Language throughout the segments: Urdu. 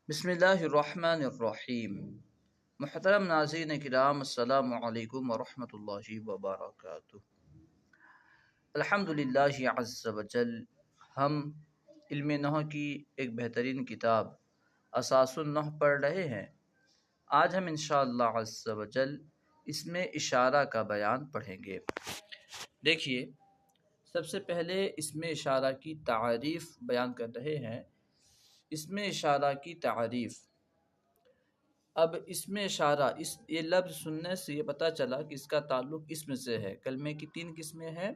بسم اللہ الرحمن الرحیم۔ محترم ناظرین کرام، السلام علیکم ورحمۃ اللہ وبرکاتہ۔ الحمد للہ عز وجل، ہم علم نحو کی ایک بہترین کتاب اساس النحو پڑھ رہے ہیں۔ آج ہم انشاءاللہ عز وجل اس میں اشارہ کا بیان پڑھیں گے۔ دیکھیے، سب سے پہلے اس میں اشارہ کی تعریف بیان کر رہے ہیں۔ اس میں اشارہ کی تعریف، اب اس میں اشارہ، یہ لفظ سننے سے یہ پتہ چلا کہ اس کا تعلق اسم سے ہے۔ کلمے کی 3 قسمیں ہیں۔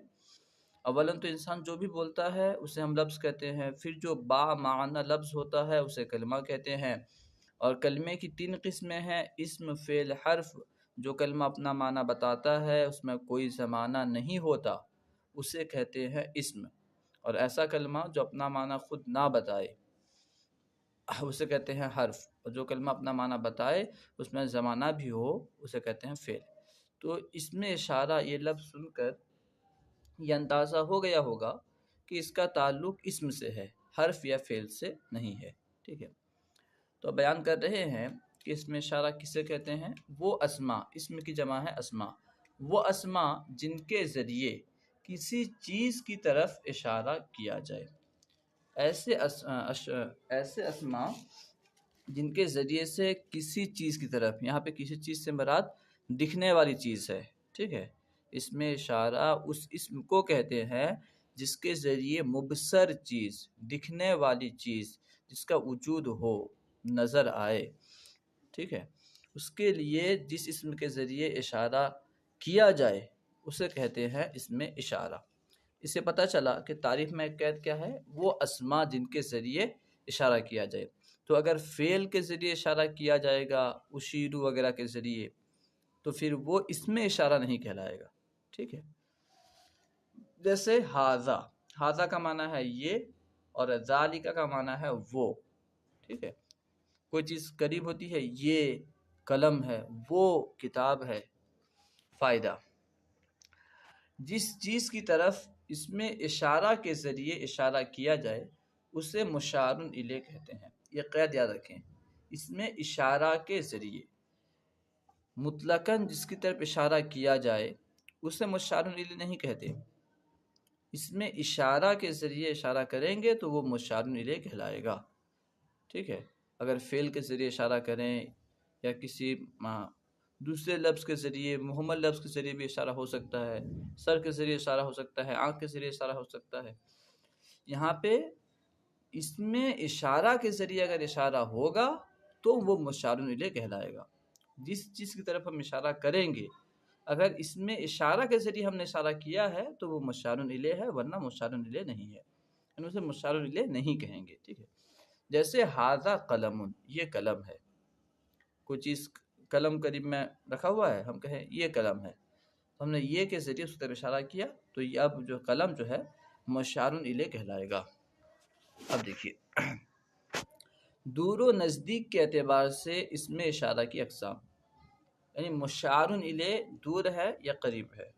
اولاً تو انسان جو بھی بولتا ہے اسے ہم لفظ کہتے ہیں، پھر جو با معنی لفظ ہوتا ہے اسے کلمہ کہتے ہیں، اور کلمے کی 3 قسمیں ہیں: اسم، فعل، حرف۔ جو کلمہ اپنا معنی بتاتا ہے، اس میں کوئی زمانہ نہیں ہوتا، اسے کہتے ہیں اسم، اور ایسا کلمہ جو اپنا معنی خود نہ بتائے اسے کہتے ہیں حرف، اور جو کلمہ اپنا معنی بتائے اس میں زمانہ بھی ہو اسے کہتے ہیں فعل۔ تو اس میں اشارہ یہ لفظ سن کر یہ اندازہ ہو گیا ہوگا کہ اس کا تعلق اسم سے ہے، حرف یا فعل سے نہیں ہے۔ ٹھیک ہے، تو بیان کر رہے ہیں کہ اس میں اشارہ کسے کہتے ہیں؟ وہ اسماء، اسم کی جمع ہے اسماء، وہ اسماء جن کے ذریعے کسی چیز کی طرف اشارہ کیا جائے۔ ایسے اسماء جن کے ذریعے سے کسی چیز کی طرف، یہاں پہ کسی چیز سے مراد دکھنے والی چیز ہے۔ ٹھیک ہے، اس میں اشارہ اس اسم کو کہتے ہیں جس کے ذریعے مبصر چیز، دکھنے والی چیز، جس کا وجود ہو، نظر آئے۔ ٹھیک ہے، اس کے لیے جس اسم کے ذریعے اشارہ کیا جائے اسے کہتے ہیں اسم اشارہ۔ اس سے پتہ چلا کہ تعریف میں قید کیا ہے؟ وہ اسماء جن کے ذریعے اشارہ کیا جائے۔ تو اگر فعل کے ذریعے اشارہ کیا جائے گا، اشیرو وغیرہ کے ذریعے، تو پھر وہ اسم اشارہ نہیں کہلائے گا۔ ٹھیک ہے، جیسے ہاذا، ہاذا کا معنی ہے یہ، اور ذالک کا معنی ہے وہ۔ ٹھیک ہے، کوئی چیز قریب ہوتی ہے، یہ قلم ہے، وہ کتاب ہے۔ فائدہ، جس چیز کی طرف اس میں اشارہ کے ذریعے اشارہ کیا جائے اسے مشار الیہ کہتے ہیں۔ یہ قید یاد رکھیں، اس میں اشارہ کے ذریعے مطلقاً جس کی طرف اشارہ کیا جائے اسے مشار الیہ نہیں کہتے، اس میں اشارہ کے ذریعے اشارہ کریں گے تو وہ مشار الیہ کہلائے گا۔ ٹھیک ہے، اگر فعل کے ذریعے اشارہ کریں یا کسی دوسرے لفظ کے ذریعے، محمل لفظ کے ذریعے بھی اشارہ ہو سکتا ہے، سر کے ذریعے اشارہ ہو سکتا ہے، آنکھ کے ذریعے اشارہ ہو سکتا ہے۔ یہاں پہ اس میں اشارہ کے ذریعے اگر اشارہ ہوگا تو وہ مشار الیہ کہلائے گا۔ جس چیز کی طرف ہم اشارہ کریں گے، اگر اس میں اشارہ کے ذریعے ہم نے اشارہ کیا ہے تو وہ مشار الیہ ہے، ورنہ مشار الیہ نہیں ہے، یعنی اسے مشار الیہ نہیں کہیں گے۔ ٹھیک ہے، جیسے ھذا قلم، یہ قلم ہے۔ کوئی چیز قلم قریب میں رکھا ہوا ہے، ہم کہیں یہ قلم ہے، تو ہم نے یہ کے ذریعے اس طرف اشارہ کیا تو یہ اب جو قلم جو ہے مشار الیہ کہلائے گا۔ اب دیکھیے، دور و نزدیک کے اعتبار سے اس میں اشارہ کی اقسام، یعنی مشار الیہ دور ہے یا قریب ہے۔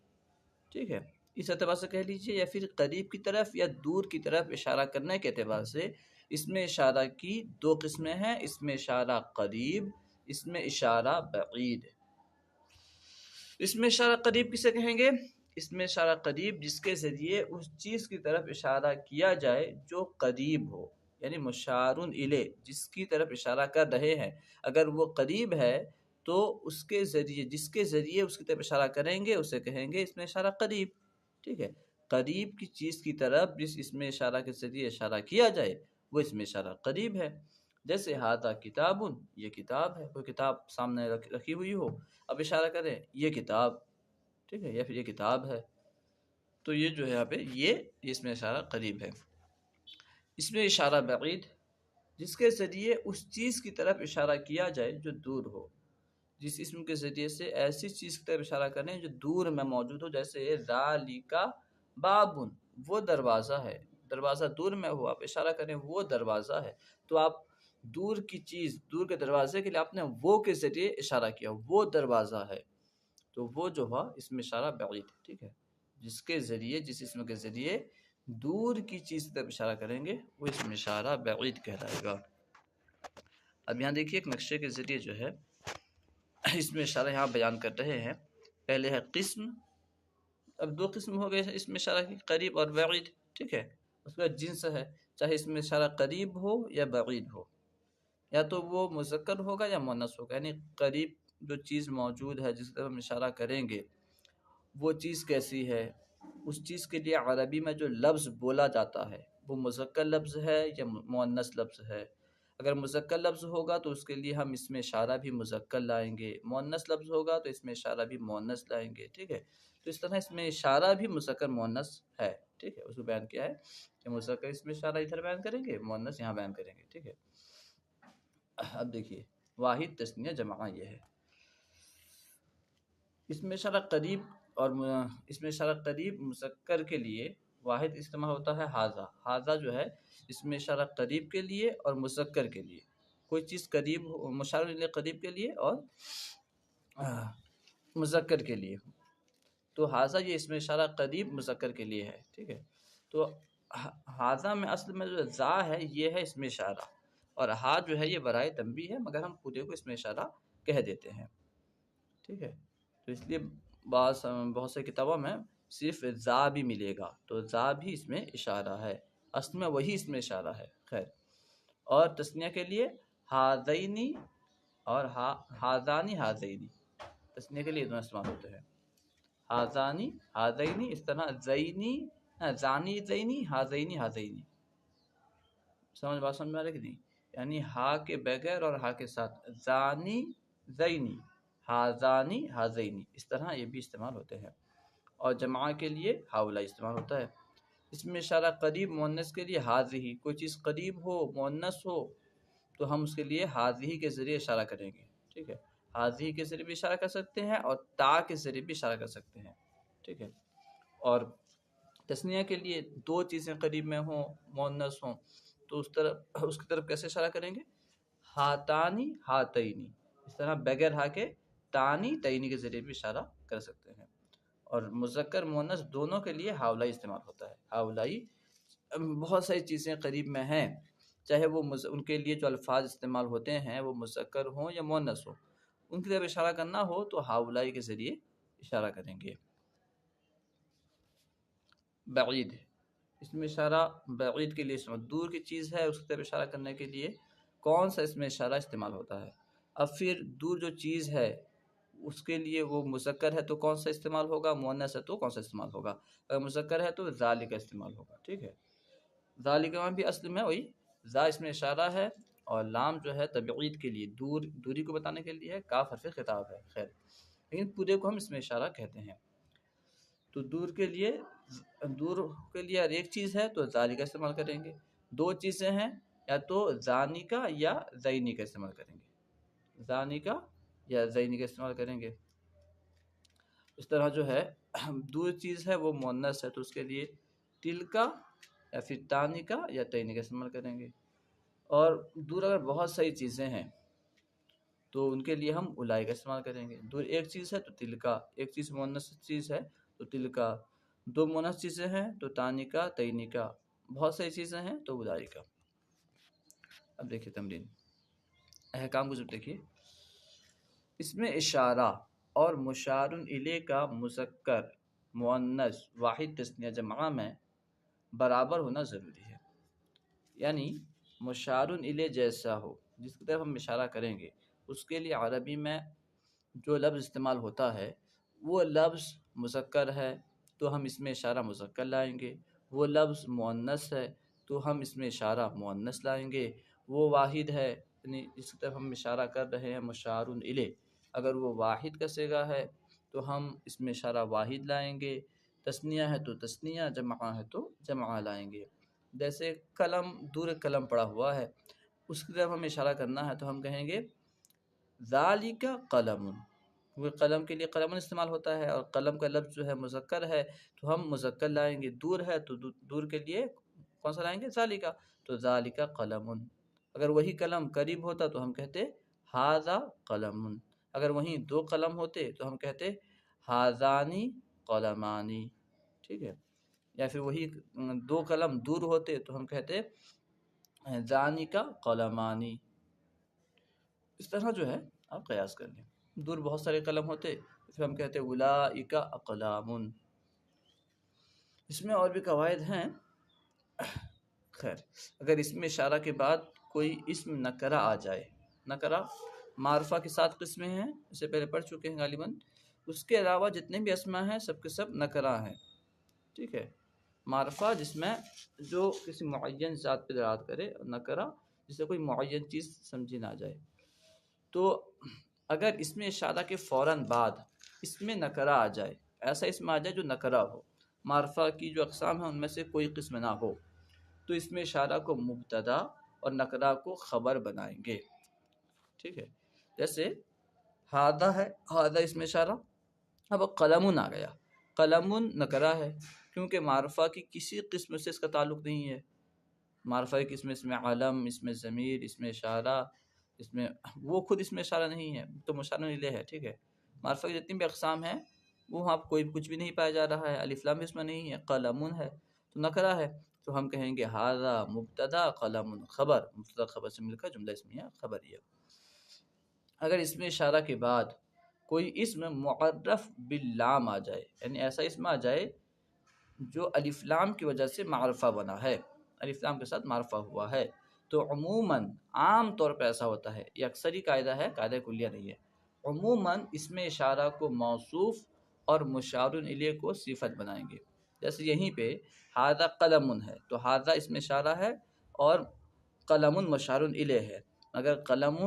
ٹھیک ہے، اس اعتبار سے کہہ لیجئے، یا پھر قریب کی طرف یا دور کی طرف اشارہ کرنے کے اعتبار سے اس میں اشارہ کی 2 قسمیں ہیں: اس میں اشارہ قریب، اس میں اشارہ بعید۔ اس میں اشارہ قریب کسے کہیں گے؟ اس میں اشارہ قریب جس کے ذریعے اس چیز کی طرف اشارہ کیا جائے جو قریب ہو، یعنی مشار الیہ جس کی طرف اشارہ کر رہے ہیں، اگر وہ قریب ہے تو اس کے ذریعے، جس کے ذریعے اس کی طرف اشارہ کریں گے اسے کہیں گے اس میں اشارہ قریب۔ ٹھیک ہے، قریب کی چیز کی طرف جس اس میں اشارہ کے ذریعے اشارہ کیا جائے وہ اس میں اشارہ قریب ہے۔ جیسے ھذا کتاب، یہ کتاب ہے، کوئی کتاب سامنے رکھی ہوئی ہو، اب اشارہ کریں یہ کتاب، ٹھیک ہے، یا پھر یہ کتاب ہے، تو یہ جو ہے یہاں پہ یہ اس میں اشارہ قریب ہے۔ اس میں اشارہ بعید جس کے ذریعے اس چیز کی طرف اشارہ کیا جائے جو دور ہو، جس اسم کے ذریعے سے ایسی چیز کی طرف اشارہ کریں جو دور میں موجود ہو، جیسے ذالک باب، وہ دروازہ ہے، دروازہ دور میں ہو، آپ اشارہ کریں وہ دروازہ ہے، تو آپ دور کی چیز، دور کے دروازے کے لیے آپ نے وہ کے ذریعے اشارہ کیا، وہ دروازہ ہے، تو وہ جو ہوا اس میں اشارہ بعید۔ ٹھیک ہے، جس کے ذریعے، جس اسم کے ذریعے دور کی چیز کی طرف اشارہ کریں گے وہ اس میں اشارہ بعید کہلائے گا۔ اب یہاں دیکھیے ایک نقشے کے ذریعے جو ہے اس میں اشارہ یہاں بیان کر رہے ہیں. پہلے ہے قسم. اب دو قسم ہو گئے اس میں اشارہ کی، قریب اور بعید. ٹھیک ہے. اس کا جنس ہے، چاہے اس میں اشارہ قریب ہو یا بعید ہو، یا تو وہ مذکر ہوگا یا مؤنث ہوگا. یعنی قریب جو چیز موجود ہے جس کی طرف ہم اشارہ کریں گے وہ چیز کیسی ہے، اس چیز کے لیے عربی میں جو لفظ بولا جاتا ہے وہ مذکر لفظ ہے یا مؤنث لفظ ہے. اگر مذکر لفظ ہوگا تو اس کے لیے ہم اس میں اشارہ بھی مذکر لائیں گے، مؤنث لفظ ہوگا تو اس میں اشارہ بھی مؤنث لائیں گے. ٹھیک ہے. تو اس طرح اس میں اشارہ بھی مذکر مؤنث ہے. ٹھیک ہے. اس کو بیان کیا ہے کہ مذکر اس میں اشارہ ادھر بیان کریں گے، مؤنث یہاں بیان کریں گے. ٹھیک ہے. اب دیکھیے واحد تثنیہ جمع یہ ہے. اس میں اشارہ قریب اور اس میں اشارہ قریب مذکر کے لیے واحد استعمال ہوتا ہے حاذا. حاذا جو ہے اس میں اشارہ قریب کے لیے اور مذکر کے لیے، کوئی چیز قریب مشار الیہ قریب کے لیے اور مذکر کے لیے. تو حاذا یہ اس میں اشارہ قریب مذکر کے لیے ہے. ٹھیک ہے. تو حاذا میں اصل میں جو ذا ہے یہ ہے اس میں اشارہ، اور ہا جو ہے یہ برائے تنبیہ ہے، مگر ہم پورے کو اس میں اشارہ کہہ دیتے ہیں. ٹھیک ہے. تو اس لیے بہت سے کتابوں میں صرف ذا بھی ملے گا، تو ذا بھی اس میں اشارہ ہے، اصل میں وہی اس میں اشارہ ہے. خیر. اور تثنیہ کے لیے ہاذینی اور ہاذانی ہاذینی، تثنیہ کے لیے دونوں استعمال ہوتے ہیں. ہاذانی ہاذینی، اس طرح زینی زانی زینی، ہاذینی ہاذینی. بات سمجھ میں آ رہی کہ نہیں؟ یعنی ہا کے بغیر اور ہا کے ساتھ زانی زینی، ہاذانی ہاذینی، اس طرح یہ بھی استعمال ہوتے ہیں. اور جمع کے لیے ہاؤلائی استعمال ہوتا ہے. اس میں اشارہ قریب مؤنث کے لیے حاذہی، کوئی چیز قریب ہو مؤنث ہو تو ہم اس کے لیے حاذہی کے ذریعے اشارہ کریں گے. ٹھیک ہے. حاذہی کے ذریعے بھی اشارہ کر سکتے ہیں اور تا کے ذریعے بھی اشارہ کر سکتے ہیں. ٹھیک ہے. اور تثنیہ کے لیے دو چیزیں قریب میں ہوں مؤنث ہوں تو اس کی طرف کیسے اشارہ کریں گے؟ ہاتانی ہاتینی، اس طرح بغیر ہا کے تانی تینی کے ذریعے بھی اشارہ کر سکتے ہیں. اور مذکر مؤنث دونوں کے لیے ہاولائی استعمال ہوتا ہے. ہاولائی بہت ساری چیزیں قریب میں ہیں، چاہے وہ ان کے لیے جو الفاظ استعمال ہوتے ہیں وہ مذکر ہوں یا مؤنث ہوں، ان کی طرف اشارہ کرنا ہو تو ہاولائی کے ذریعے اشارہ کریں گے. بعید، اس میں اشارہ بعید کے لیے استعمال، دور کی چیز ہے اس کی طرف اشارہ کرنے کے لیے کون سا اس میں اشارہ استعمال ہوتا ہے. اب پھر دور جو چیز ہے اس کے لیے وہ مذکر ہے تو کون سا استعمال ہوگا، مؤنث ہے تو کون سا استعمال ہوگا. اگر مذکر ہے تو ذالک استعمال ہوگا. ٹھیک ہے. ذالک میں بھی اصل میں وہی ذا اس میں اشارہ ہے، اور لام جو ہے تبعید کے لیے دوری کو بتانے کے لیے ہے، کاف حرف خطاب ہے. خیر، لیکن پورے کو ہم اس میں اشارہ کہتے ہیں. تو دور کے لیے اگر ایک چیز ہے تو ذالک کا استعمال کریں گے، دو چیزیں ہیں یا تو زانی کا یا زینی کا استعمال کریں گے، زانی کا یا زینی کا استعمال کریں گے. اس طرح جو ہے دور چیز ہے وہ مؤنث ہے تو اس کے لیے تل کا یا پھر تانی کا یا تینی کا استعمال کریں گے. اور دور اگر بہت ساری چیزیں ہیں تو ان کے لیے ہم الائی کا استعمال کریں گے. دور ایک چیز ہے تو تل کا، ایک چیز مؤنث چیز ہے تو تل کا، دو مؤنث چیزیں ہیں تو تانی کا تینی کا، بہت ساری چیزیں ہیں تو الائی کا. اب دیکھیے تمرین احکام کو جب دیکھیے، اس میں اشارہ اور مشار الیہ کا مذکر مؤنث واحد تثنیہ جمع میں برابر ہونا ضروری ہے. یعنی مشار الیہ جیسا ہو جس کی طرف ہم اشارہ کریں گے اس کے لیے عربی میں جو لفظ استعمال ہوتا ہے وہ لفظ مذکر ہے تو ہم اس میں اشارہ مذکر لائیں گے، وہ لفظ مؤنث ہے تو ہم اس میں اشارہ مؤنث لائیں گے، وہ واحد ہے یعنی جس کی طرف ہم اشارہ کر رہے ہیں مشار الیہ اگر وہ واحد کا صیغہ ہے تو ہم اس میں اشارہ واحد لائیں گے، تثنیہ ہے تو تثنیہ، جمع ہے تو جمع لائیں گے. جیسے قلم، دور قلم پڑا ہوا ہے اس کی طرف ہمیں اشارہ کرنا ہے تو ہم کہیں گے ذالک قلم، وہ قلم کے لیے قلم استعمال ہوتا ہے اور قلم کا لفظ جو ہے مذکر ہے تو ہم مذکر لائیں گے. دور ہے تو دور کے لیے کون سا لائیں گے؟ ذالک، تو ذالک قلم. اگر وہی قلم قریب ہوتا تو ہم کہتے ھذا قلم، اگر وہیں دو قلم ہوتے تو ہم کہتے ھذانی قلمانی. ٹھیک ہے. یا پھر وہی دو قلم دور ہوتے تو ہم کہتے ذانک قلمانی. اس طرح جو ہے آپ قیاس کر لیں. دور بہت سارے قلم ہوتے، پھر ہم کہتے اولئک اقلام. اس میں اور بھی قواعد ہیں. خیر، اگر اسم اشارہ کے بعد کوئی اسم نکرہ آ جائے، نکرہ معرفہ کے ساتھ قسمیں ہیں، اسے پہلے پڑھ چکے ہیں غالباً. اس کے علاوہ جتنے بھی اسماء ہیں سب کے سب نکرہ ہیں. ٹھیک ہے، معرفہ جس میں جو کسی معین ذات پہ دلالت کرے، نکرہ جس سے کوئی معین چیز سمجھی نہ جائے. تو اگر اسم اشارہ کے فوراً بعد اسم نکرہ آ جائے، ایسا اسم آ جائے جو نکرہ ہو، معرفہ کی جو اقسام ہیں ان میں سے کوئی قسم نہ ہو، تو اسم اشارہ کو مبتدا اور نکرہ کو خبر بنائیں گے. ٹھیک ہے، جیسے ہادہ ہے، ہادہ اسم اشارہ. اب قلم آ گیا، قلم نکرہ ہے کیونکہ معرفہ کی کسی قسم سے اس کا تعلق نہیں ہے. معرفہ کی قسم اسم علم، اسم ضمیر، اسم اشارہ، اس میں وہ خود اسم اشارہ نہیں ہے، تو مشار الیہ ہے. ٹھیک ہے، معرفہ کی جتنی بھی اقسام ہیں وہ وہاں کوئی کچھ بھی نہیں پایا جا رہا ہے. الف لام اس میں نہیں ہے، قلم ہے تو نکرہ ہے. تو ہم کہیں گے ھذا مبتدا قلم خبر، مبتدا خبر سے مل کر جملہ اسمیہ خبریہ. اگر اسم اشارہ کے بعد کوئی اسم معرف باللام آ جائے، یعنی ایسا اسم آ جائے جو الف لام کی وجہ سے معرفہ بنا ہے، الف لام کے ساتھ معرفہ ہوا ہے، تو عموماً عام طور پہ ایسا ہوتا ہے، یہ اکثر ہی قاعدہ ہے، قاعدہ کلیہ نہیں ہے. عموماً اسم اشارہ کو موصوف اور مشار الیہ کو صفت بنائیں گے. جیسے یہیں پہ ھذا قلم ہے تو ھذا اسم اشارہ ہے اور قلم مشار الیہ ہے. اگر قلم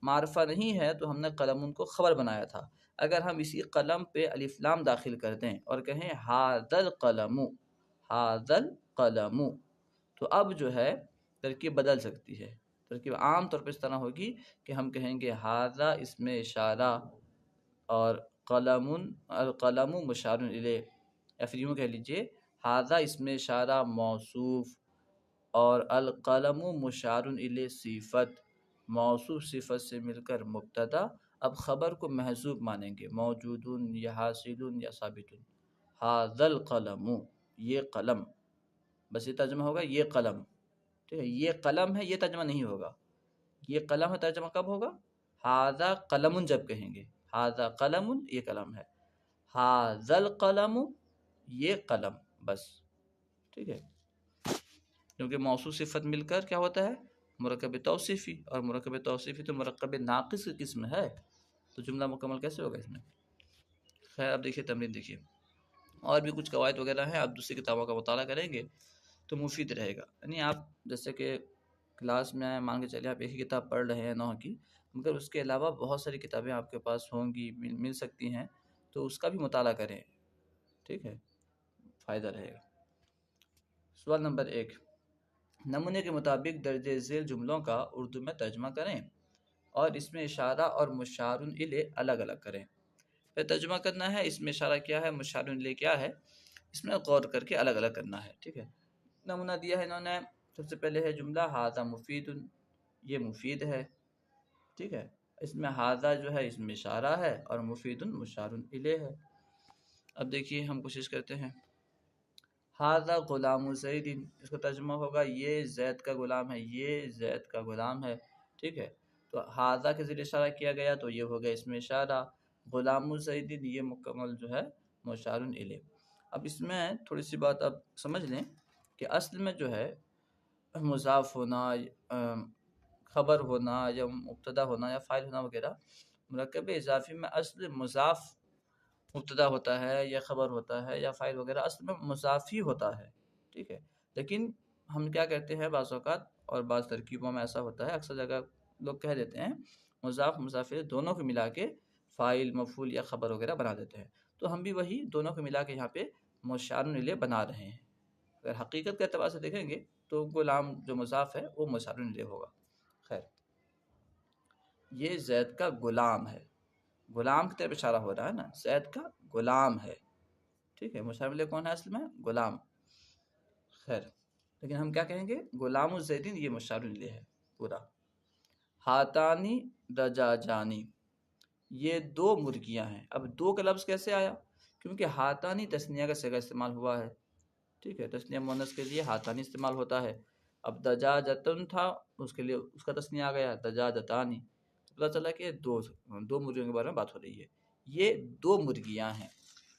معرفہ نہیں ہے تو ہم نے قلم کو خبر بنایا تھا. اگر ہم اسی قلم پہ الف لام داخل کر دیں اور کہیں ھذا القلم، ھذا القلم، تو اب جو ہے ترکیب بدل سکتی ہے. ترکیب عام طور پہ اس طرح ہوگی کہ ہم کہیں گے ھذا اسم اشارہ اور القلم مشار الیہ، یا پھر یوں کہہ لیجئے ھذا اسم اشارہ موصوف اور القلم مشار الیہ صفت. موصوف صفت سے مل کر مبتدا، اب خبر کو محذوف مانیں گے، موجود یا حاصل یا ثابت. ھذا القلم، یہ قلم، بس یہ ترجمہ ہوگا یہ قلم. ٹھیک ہے، یہ قلم ہے، یہ ترجمہ نہیں ہوگا. یہ قلم ہے ترجمہ کب ہوگا؟ ھذا قلم جب کہیں گے، ھذا قلم یہ قلم ہے، ھذا القلم یہ قلم، بس. ٹھیک ہے، کیونکہ موصوف صفت مل کر کیا ہوتا ہے؟ مرکب توصیفی، اور مرکب توصیفی تو مرکب ناقص کی قسم ہے، تو جملہ مکمل کیسے ہوگا اس میں؟ خیر، اب دیکھیے تمرین دیکھیے، اور بھی کچھ قواعد وغیرہ ہیں، آپ دوسری کتابوں کا مطالعہ کریں گے تو مفید رہے گا. یعنی آپ جیسے کہ کلاس میں مان کے چلیے آپ ایک ہی کتاب پڑھ رہے ہیں نحو کی، مگر اس کے علاوہ بہت ساری کتابیں آپ کے پاس ہوں گی، مل سکتی ہیں، تو اس کا بھی مطالعہ کریں. ٹھیک ہے، فائدہ رہے گا. سوال نمبر 1، نمونے کے مطابق درج ذیل جملوں کا اردو میں ترجمہ کریں اور اس میں اشارہ اور مشار الیہ الگ الگ کریں. پھر ترجمہ کرنا ہے اس میں اشارہ کیا ہے، مشار الیہ کیا ہے، اس میں غور کر کے الگ الگ کرنا ہے. ٹھیک ہے، نمونہ دیا ہے انہوں نے. سب سے پہلے ہے جملہ ھذا مفید، یہ مفید ہے. ٹھیک ہے، اس میں ھذا جو ہے اس میں اشارہ ہے اور مفید مشار الیہ ہے. اب دیکھیے ہم کوشش کرتے ہیں. ھذا غلام زید، اس کا ترجمہ ہوگا یہ زید کا غلام ہے، یہ زید کا غلام ہے. ٹھیک ہے، تو ھذا کے ذریعے اشارہ کیا گیا تو یہ ہوگا اس میں اشارہ. غلام زید یہ مکمل جو ہے مشار الیہ. اب اس میں تھوڑی سی بات آپ سمجھ لیں کہ اصل میں جو ہے مضاف ہونا، خبر ہونا یا مبتدا ہونا یا فاعل ہونا وغیرہ، مرکب اضافی میں اصل مضاف مبتدا ہوتا ہے یا خبر ہوتا ہے یا فاعل وغیرہ، اصل میں مضاف ہی ہوتا ہے. ٹھیک ہے، لیکن ہم کیا کہتے ہیں بعض اوقات اور بعض ترکیبوں میں ایسا ہوتا ہے، اکثر جگہ لوگ کہہ دیتے ہیں مضاف مضاف الیہ دونوں کو ملا کے فاعل مفعول یا خبر وغیرہ بنا دیتے ہیں. تو ہم بھی وہی دونوں کو ملا کے یہاں پہ مشار الیہ بنا رہے ہیں. اگر حقیقت کے اعتبار سے دیکھیں گے تو غلام جو مضاف ہے وہ مشار الیہ ہوگا. خیر، یہ زید کا غلام ہے، غلام کی طرف اشارہ ہو رہا ہے نا، زید کا غلام ہے. ٹھیک ہے، مشار الیہ کون ہے اصل میں؟ غلام. خیر، لیکن ہم کیا کہیں گے؟ غلام الزیدین یہ مشار الیہ ہے پورا. ہاتانی دجاجانی، یہ دو مرغیاں ہیں. اب دو کا لفظ کیسے آیا؟ کیونکہ ہاتانی تثنیہ کا صیغہ استعمال ہوا ہے. ٹھیک ہے، تثنیہ مؤنث کے لیے ہاتانی استعمال ہوتا ہے. اب دجاجتن تھا، اس کے لیے اس کا تثنیہ آ گیا دجاجتانی. پتہ چلا کہ دو مرغیوں کے بارے میں بات ہو رہی ہے. یہ 2 مرغیاں ہیں.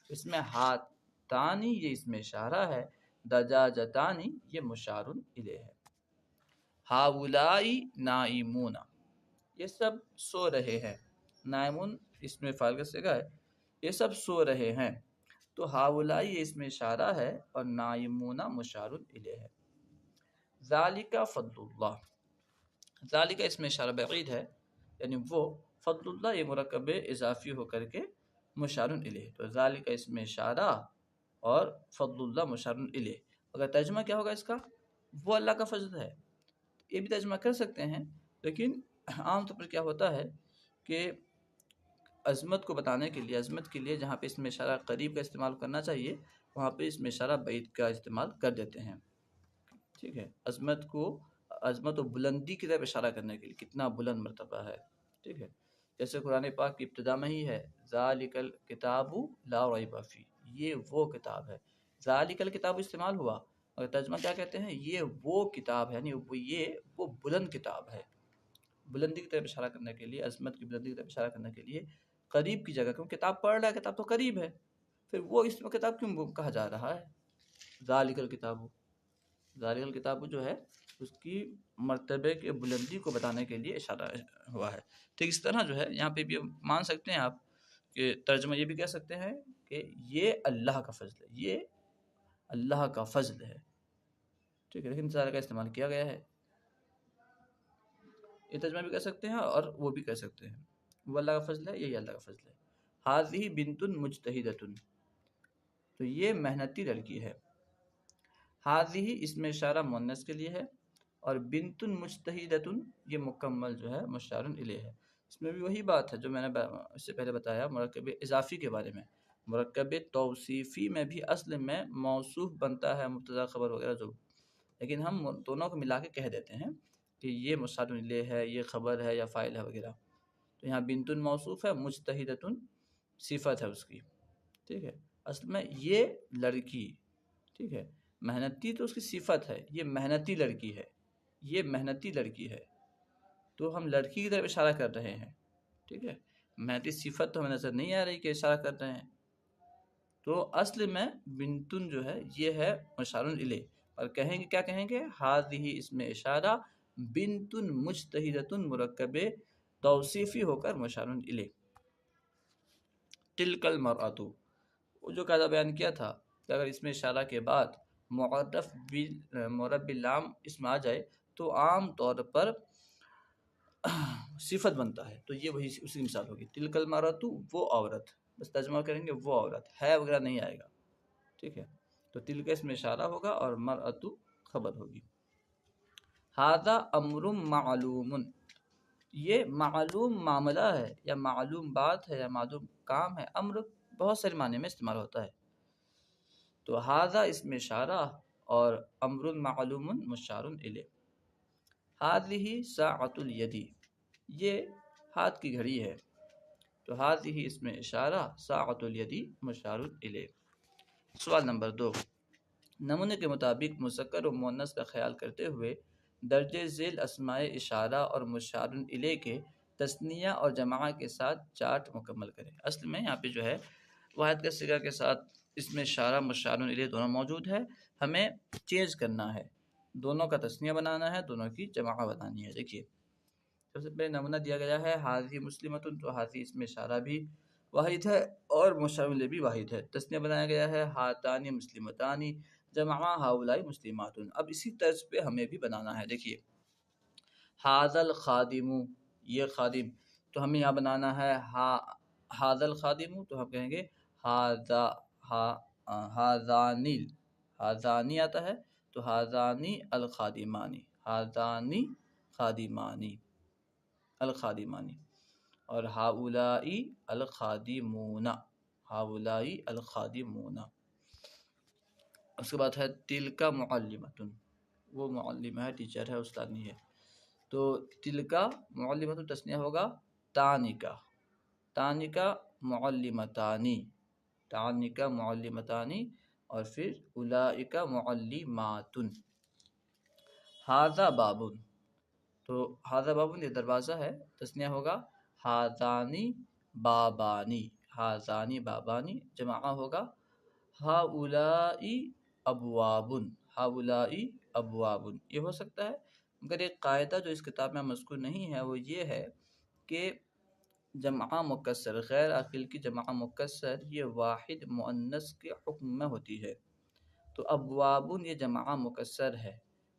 اس میں ہاتانی یہ اس میں اشارہ ہے، دجاجتانی یہ مشار الیہ ہے. ہاولائی نائمون یہ سب سو رہے ہیں. نائمون اس میں فاعل کا صیغہ ہے، یہ سب سو رہے ہیں. تو ہاولائی یہ اس میں اشارہ ہے اور نائمون مشار الیہ ہے. ذالک فضل اللہ، ذالک اس میں اشارہ بعید ہے، یعنی وہ فضل اللہ یہ مرکب اضافی ہو کر کے مشار الیہ. تو ذالک اس میں اشارہ اور فضل اللہ مشار الیہ. اگر ترجمہ کیا ہوگا اس کا؟ وہ اللہ کا فضل ہے. یہ بھی ترجمہ کر سکتے ہیں، لیکن عام طور پر کیا ہوتا ہے کہ عظمت کو بتانے کے لیے، عظمت کے لیے جہاں پہ اس میں اشارہ قریب کا استعمال کرنا چاہیے وہاں پہ اس میں اشارہ بعید کا استعمال کر دیتے ہیں. ٹھیک ہے، عظمت و بلندی کی طرف اشارہ کرنے کے لیے، کتنا بلند مرتبہ ہے. ٹھیک ہے، جیسے قرآن پاک کی ابتدا میں ہی ہے ذالک الکتاب لا ریب فیہ، یہ وہ کتاب ہے. ذالک الکتاب استعمال ہوا، اور ترجمہ کیا کہتے ہیں؟ یہ وہ کتاب ہے، یعنی یہ وہ بلند کتاب ہے. بلندی کی طرف اشارہ کرنے کے لیے، عظمت کی بلندی کی طرف اشارہ کرنے کے لیے قریب کی جگہ، کیوں کتاب پڑھ رہا ہے، کتاب تو قریب ہے، پھر وہ اس میں کتاب کیوں کہا جا رہا ہے؟ ذالک الکتاب، ذالک الکتاب جو ہے اس کی مرتبے کے بلندی کو بتانے کے لیے اشارہ ہوا ہے. ٹھیک اس طرح جو ہے یہاں پہ بھی مان سکتے ہیں آپ کہ ترجمہ یہ بھی کہہ سکتے ہیں کہ یہ اللہ کا فضل ہے، یہ اللہ کا فضل ہے. ٹھیک ہے، لیکن ذالک کا استعمال کیا گیا ہے. یہ ترجمہ بھی کر سکتے ہیں اور وہ بھی کر سکتے ہیں، وہ اللہ کا فضل ہے، یہی اللہ کا فضل ہے. ہاذہ بنت مجتہدۃ، تو یہ محنتی لڑکی ہے. ہاذہ اس میں اشارہ مؤنث کے لیے ہے، اور بنت مجتہدۃ یہ مکمل جو ہے مشار الیہ ہے. اس میں بھی وہی بات ہے جو میں نے اس سے پہلے بتایا مرکب اضافی کے بارے میں. مرکب توصیفی میں بھی اصل میں موصوف بنتا ہے مبتدا خبر وغیرہ جو، لیکن ہم دونوں کو ملا کے کہہ دیتے ہیں کہ یہ مشار الیہ ہے، یہ خبر ہے یا فاعل ہے وغیرہ. تو یہاں بنت موصوف ہے، مجتہدۃ صفت ہے اس کی. ٹھیک ہے، اصل میں یہ لڑکی، ٹھیک ہے، محنتی تو اس کی صفت ہے، یہ محنتی لڑکی ہے، یہ محنتی لڑکی ہے. تو ہم لڑکی کی طرف اشارہ کر رہے ہیں. ٹھیک ہے، محنتی صفت تو ہمیں نظر نہیں آ رہی کہ اشارہ کر رہے ہیں. تو اصل میں بنتن جو ہے یہ ہے مشار الیہ، اور کہیں گے کیا کہیں گے؟ ہاذہ اس میں اشارہ بنتن مجتہدۃ مرکب توصیفی ہو کر مشار الیہ. تلک المرأۃ، وہ جو قاعدہ بیان کیا تھا کہ اگر اس میں اشارہ کے بعد معرب باللام اس میں آ جائے تو عام طور پر صفت بنتا ہے. تو یہ وہی اسی مثال ہوگی. تلک المرأۃ وہ عورت، بس ترجمہ کریں گے وہ عورت ہے وغیرہ نہیں آئے گا. ٹھیک ہے، تو تلک اس میں اشارہ ہوگا اور مرأۃ خبر ہوگی. ھذا امر معلوم، یہ معلوم معاملہ ہے یا معلوم بات ہے یا معلوم کام ہے. امر بہت سارے معنی میں استعمال ہوتا ہے. تو ھذا اس میں اشارہ اور امر معلوم مشار الیہ. ھذہ ساعۃ الید، یہ ہاتھ کی گھڑی ہے. تو ھذہ اس میں اشارہ، ساعۃ الید مشار الیہ. سوال نمبر 2، نمونے کے مطابق مذکر و مؤنث کا خیال کرتے ہوئے درجہ ذیل اسماء اشارہ اور مشار الیہ کے تثنیہ اور جماعہ کے ساتھ چارٹ مکمل کریں. اصل میں یہاں پہ جو ہے واحد کا صیغہ کے ساتھ اس میں اشارہ مشار الیہ دونوں موجود ہے. ہمیں چینج کرنا ہے، دونوں کا تثنیہ بنانا ہے، دونوں کی جماعہ بنانی ہے. دیکھیے سب سے پہلے نمونہ دیا گیا ہے ھذہ مسلمۃ، تو ھذہ اس میں اشارہ بھی واحد ہے اور مشار الیہ بھی واحد ہے. تثنیہ بنایا گیا ہے ھاتان مسلمتان، جمع ھؤلاء مسلمات. اب اسی طرز پہ ہمیں بھی بنانا ہے. دیکھیے ھذا الخادم، یہ خادم، تو ہمیں یہاں بنانا ہے ھذا الخادم، تو ہم کہیں گے ھذانی، ھذانی آتا ہے تو ھذانی الخادمانی، ھذانی خادمانی، الخادمانی. اور ھؤلاء الخادمون، ھؤلاء الخادمون. اس کے بعد ہے تلک معلمۃ، وہ معلمہ ہے، ٹیچر ہے، استادنی ہے. تو تلک معلمۃ تثنیہ ہوگا تانکا، تانکا معلمتانی، تانکا معلمتانی، اور پھر اولئک معلمات. ھذا باب، تو ہاذا بابن یہ دروازہ ہے، تسنیہ ہوگا ہاذانی بابانی، ہاذانی بابانی، جمع ہوگا ہاؤلائی ابوابن، ہاؤلائی ابوابن۔ یہ ہو سکتا ہے، مگر ایک قاعدہ جو اس کتاب میں مذکور نہیں ہے وہ یہ ہے کہ جمع مکسر، غیر عاقل کی جمع مکسر یہ واحد مؤنث کے حکم میں ہوتی ہے۔ تو ابوابن یہ جمع مکسر ہے،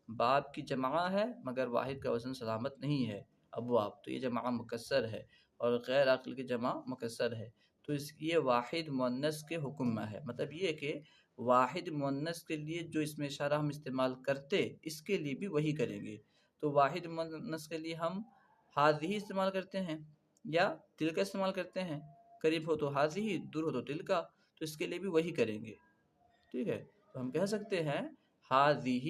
باب کی جمع ہے مگر واحد کا وزن سلامت نہیں ہے، ابواب، تو یہ جمع مکسر ہے، اور غیر عاقل کی جمع مکسر ہے، تو یہ واحد مؤنث کے حکم میں ہے۔ مطلب یہ کہ واحد مؤنث کے لیے جو اس میں اشارہ ہم استعمال کرتے اس کے لیے بھی وہی کریں گے۔ تو واحد مؤنث کے لیے ہم ہاذہ استعمال کرتے ہیں یا تلکا استعمال کرتے ہیں، قریب ہو تو ہاذہ، دور ہو تو تلکا، تو اس کے لیے بھی وہی کریں گے، ٹھیک ہے۔ تو ہم کہہ سکتے ہیں ہاذہ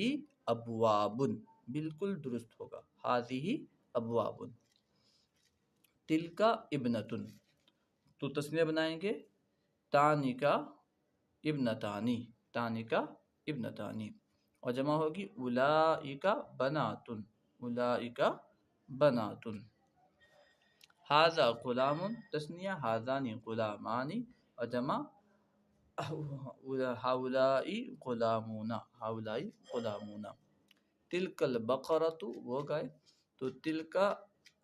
ابوابن، بالکل درست ہوگا، ہاذہ ابوابن۔ تلکا ابنتن، تو تسنیہ بنائیں گے تانکا ابنتانی، تانکا ابنتانی، اور جمع ہوگی اولئک بناتن، اولئک بناتن۔ ھذا غلام، تسنیہ ھذان غلامانی، اور جمع ہؤلاء غلامون، ہؤلاء غلامون۔ تلک البقرۃ، وہ گائے، تو تلکا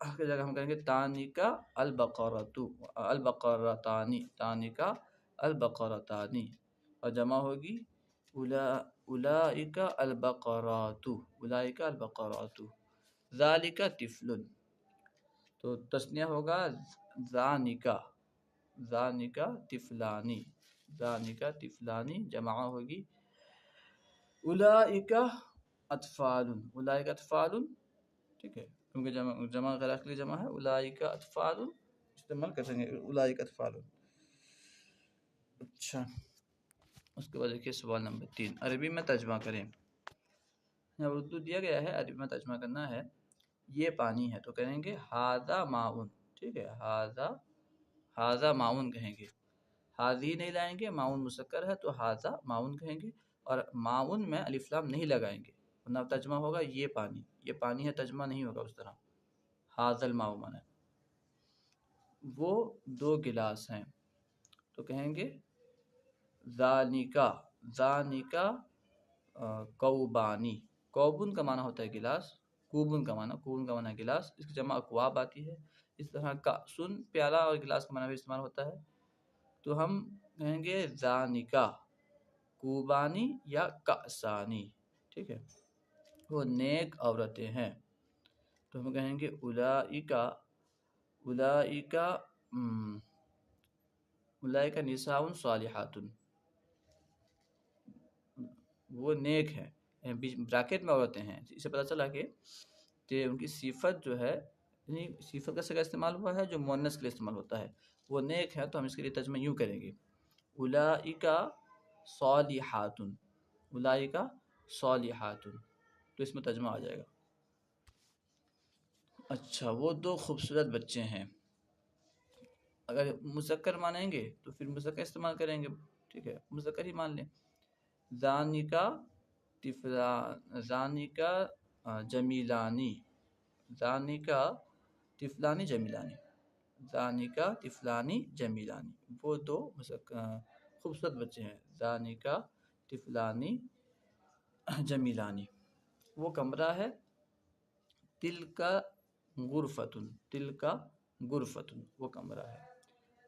کی جگہ ہم کہیں گے تانکا البقرۃ، البقرتانی، تانکا البقرتانی، اور جمع ہوگی اولئک البقرات، اولئک البقرات۔ ذالک طفل، تو تسنیہ ہوگا ذانکا، ذانکا طفلانی، ذانکا طفلانی، جمع ہوگی اولئک اطفال، اولئک اطفال، ٹھیک ہے، کیونکہ جمع غیر عقلی جمع ہے، اولئک اطفال استعمال کر سکیں گے، اولئک اطفال۔ اچھا، اس کے بعد دیکھیے سوال نمبر 3، عربی میں ترجمہ کریں۔ اردو دیا گیا ہے، عربی میں ترجمہ کرنا ہے۔ یہ پانی ہے تو کہیں گے ھذا ماء، ٹھیک ہے، ھذا ماء کہیں گے، ھذہ نہیں لائیں گے، ماء مسکر ہے تو ھذا ماء کہیں گے، اور ماء میں الف لام نہیں لگائیں گے، ورنہ ترجمہ ہوگا یہ پانی، یہ پانی ہے، ترجمہ نہیں ہوگا اس طرح۔ ھذا الماء مانا وہ 2 گلاس ہیں، تو کہیں گے ذالکا، ذالکا کوبانی، کوبن کا معنی ہوتا ہے گلاس، کوبن کا معنی گلاس، اس کی جمع اکواب آتی ہے۔ اس طرح کاسن، پیالہ، اور گلاس کا معنی بھی استعمال ہوتا ہے، تو ہم کہیں گے ذالکا کوبانی یا کاسانی، ٹھیک ہے، وہ نیک عورتیں ہیں، تو ہم کہیں گے اولئک نساء صالحات، وہ نیک ہیں، براکٹ میں عورتیں ہیں۔ اس سے پتہ چلا کہ ان کی صفت جو ہے، یعنی صفت کا صیغہ استعمال ہوا ہے جو مؤنث کے لیے استعمال ہوتا ہے، وہ نیک ہے، تو ہم اس کے لیے ترجمہ یوں کریں گے اولئک صالحات، اولئک صالحات، تو اس میں ترجمہ آ جائے گا۔ اچھا، وہ 2 خوبصورت بچے ہیں، اگر مذکر مانیں گے تو پھر مذکر استعمال کریں گے، ٹھیک ہے، مذکر ہی مان لیں۔ ذانکا جمیلانی، ذانکا طفلانی جمیلانی، ذانکا طفلانی جمیلانی، وہ 2 خوبصورت بچے ہیں، ذانکا طفلانی جمیلانی، وہ کمرہ ہے، تلکا غرفتن، تلکا غرفتن، وہ کمرہ ہے۔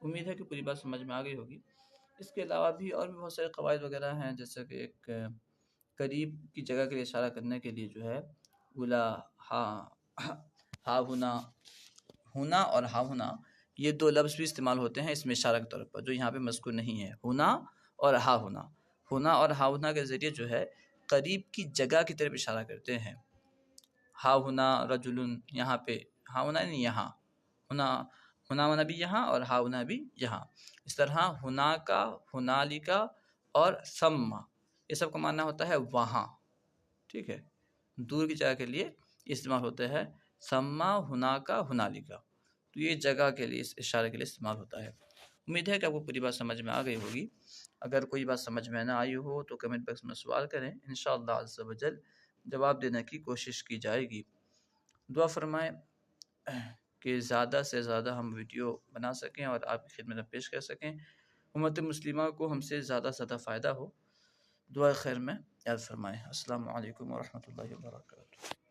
امید ہے کہ پوری بات سمجھ میں آ گئی ہوگی۔ اس کے علاوہ بھی اور بھی بہت سارے قواعد وغیرہ ہیں، جیسے کہ ایک قریب کی جگہ کے لیے اشارہ کرنے کے لیے جو ہے اولا، ہا ہونا، ہونا اور ہا ہونا، یہ 2 لفظ بھی استعمال ہوتے ہیں اس میں اشارہ کے طور پر، جو یہاں پہ مذکور نہیں ہے، ہونا اور ہا ہونا۔ ہونا اور ہا ہونا کے ذریعے جو ہے قریب کی جگہ کی طرف اشارہ کرتے ہیں۔ ہا ہونا رجلن، یہاں پہ ہا ہونا نہیں، یہاں ہونا ہونا بھی یہاں، اور ہا ہونا بھی یہاں۔ اس طرح ہونا کا، ہنالکا اور ثم، یہ سب کا معنی ہوتا ہے وہاں، ٹھیک ہے، دور کی جگہ کے لیے استعمال ہوتا ہے، ثم، ہناکا، ہنالکا، تو یہ جگہ کے لیے، اس اشارے کے لیے استعمال ہوتا ہے۔ امید ہے کہ آپ کو پوری بات سمجھ میں آ گئی ہوگی۔ اگر کوئی بات سمجھ میں نہ آئی ہو تو کمنٹ باکس میں سوال کریں، انشاءاللہ عز و جل جواب دینے کی کوشش کی جائے گی۔ دعا فرمائیں کہ زیادہ سے زیادہ ہم ویڈیو بنا سکیں اور آپ کی خدمت میں پیش کر سکیں، امت مسلمہ کو ہم سے زیادہ سے زیادہ فائدہ ہو۔ دعا خیر میں یاد فرمائیں۔ السلام علیکم ورحمۃ اللہ وبرکاتہ۔